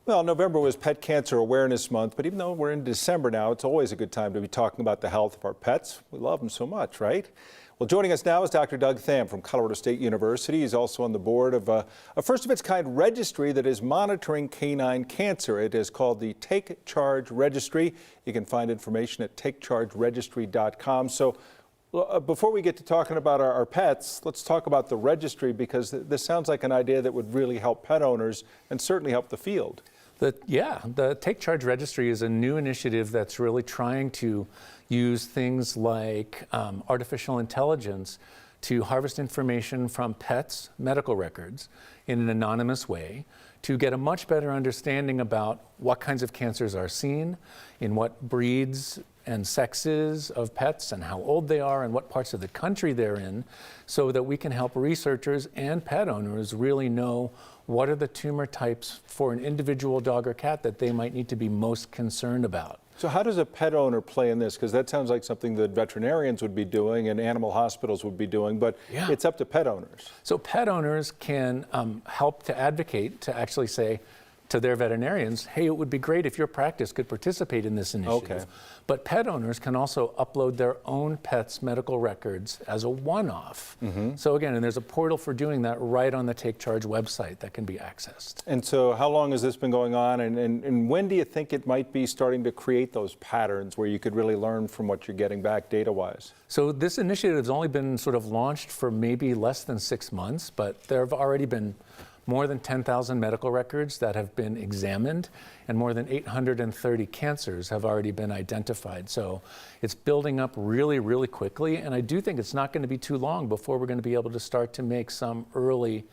Well, November was Pet Cancer Awareness Month, but even though we're in December now, it's always a good time to be talking about the health of our pets. We love them so much, right? Well, joining us now is Dr. Doug Thamm from Colorado State University. He's also on the board of a first-of-its-kind registry that is monitoring canine cancer. It is called the Take Charge Registry. You can find information at takechargeregistry.com. So before we get to talking about our pets, let's talk about the registry, because this sounds like an idea that would really help pet owners and certainly help the field. The Take Charge Registry is a new initiative that's really trying to use things like artificial intelligence to harvest information from pets' medical records in an anonymous way to get a much better understanding about what kinds of cancers are seen, in what breeds and sexes of pets and how old they are and what parts of the country they're in, so that we can help researchers and pet owners really know what are the tumor types for an individual dog or cat that they might need to be most concerned about. So how does a pet owner play in this? Because that sounds like something that veterinarians would be doing and animal hospitals would be doing, but it's up to pet owners. So pet owners can help to advocate, to actually say to their veterinarians, hey, it would be great if your practice could participate in this initiative. Okay. But pet owners can also upload their own pets' medical records as a one-off. So again, and there's a portal for doing that right on the Take Charge website that can be accessed. And so how long has this been going on, and when do you think it might be starting to create those patterns where you could really learn from what you're getting back data-wise? So this initiative has only been sort of launched for maybe less than 6 months, but there have already been more than 10,000 medical records that have been examined, and more than 830 cancers have already been identified. So it's building up really, really quickly, and I do think it's not going to be too long before we're going to be able to start to make some early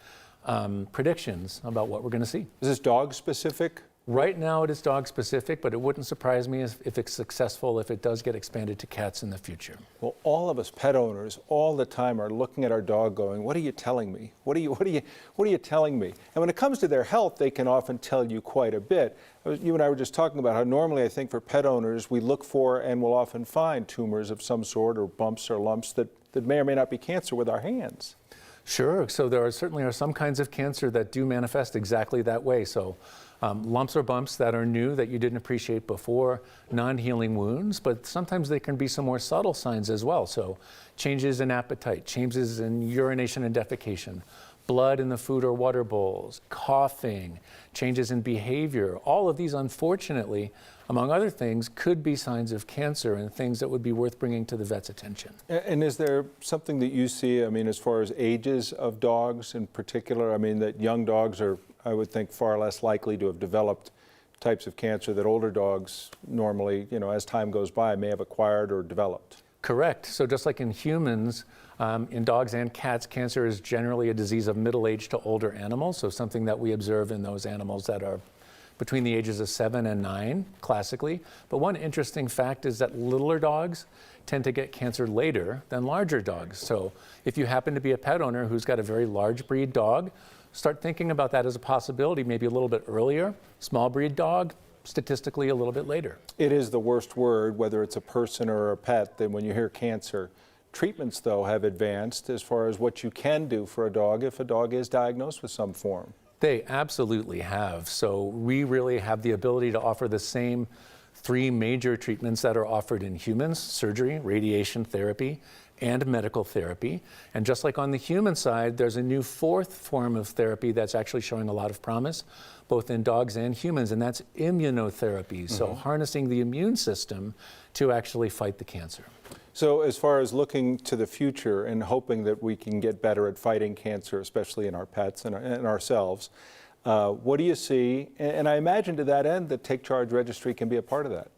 predictions about what we're going to see. Is this dog specific? Right now it is dog specific, but it wouldn't surprise me if it's successful, if it does get expanded to cats in the future. Well, all of us pet owners all the time are looking at our dog going, what are you telling me? What are you telling me? And when it comes to their health, they can often tell you quite a bit. You and I were just talking about how normally I think for pet owners, we look for and will often find tumors of some sort, or bumps or lumps that may or may not be cancer with our hands. Sure, so there certainly are some kinds of cancer that do manifest exactly that way. So lumps or bumps that are new that you didn't appreciate before, non-healing wounds, but sometimes they can be some more subtle signs as well. So changes in appetite, changes in urination and defecation, blood in the food or water bowls, coughing, changes in behavior. All of these, unfortunately, among other things, could be signs of cancer and things that would be worth bringing to the vet's attention. And is there something that you see, I mean, as far as ages of dogs in particular? I mean, that young dogs are, I would think, far less likely to have developed types of cancer that older dogs normally, you know, as time goes by, may have acquired or developed. Correct. So just like in humans, in dogs and cats, cancer is generally a disease of middle-aged to older animals, so something that we observe in those animals that are between the ages of 7 and 9, classically. But one interesting fact is that littler dogs tend to get cancer later than larger dogs. So if you happen to be a pet owner who's got a very large breed dog, start thinking about that as a possibility, maybe a little bit earlier. Small breed dog, statistically a little bit later. It is the worst word, whether it's a person or a pet, that when you hear cancer. Treatments, though, have advanced as far as what you can do for a dog if a dog is diagnosed with some form. They absolutely have. So we really have the ability to offer the same 3 major treatments that are offered in humans: surgery, radiation therapy, and medical therapy. And just like on the human side, there's a new 4th form of therapy that's actually showing a lot of promise, both in dogs and humans, and that's immunotherapy. So harnessing the immune system to actually fight the cancer. So as far as looking to the future and hoping that we can get better at fighting cancer, especially in our pets and ourselves, what do you see? And I imagine to that end that Take Charge Registry can be a part of that.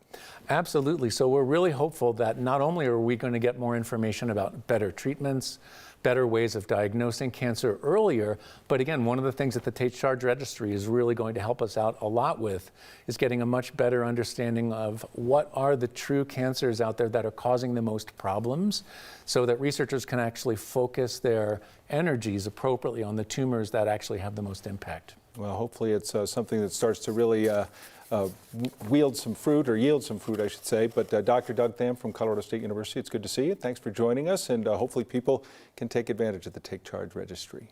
Absolutely. So we're really hopeful that not only are we going to get more information about better treatments, better ways of diagnosing cancer earlier, but again, one of the things that the Take Charge Registry is really going to help us out a lot with is getting a much better understanding of what are the true cancers out there that are causing the most problems, so that researchers can actually focus their energies appropriately on the tumors that actually have the most impact. Well, hopefully it's something that starts to really yield some fruit, I should say. But Dr. Doug Thamm from Colorado State University, it's good to see you. Thanks for joining us, and hopefully people can take advantage of the Take Charge Registry.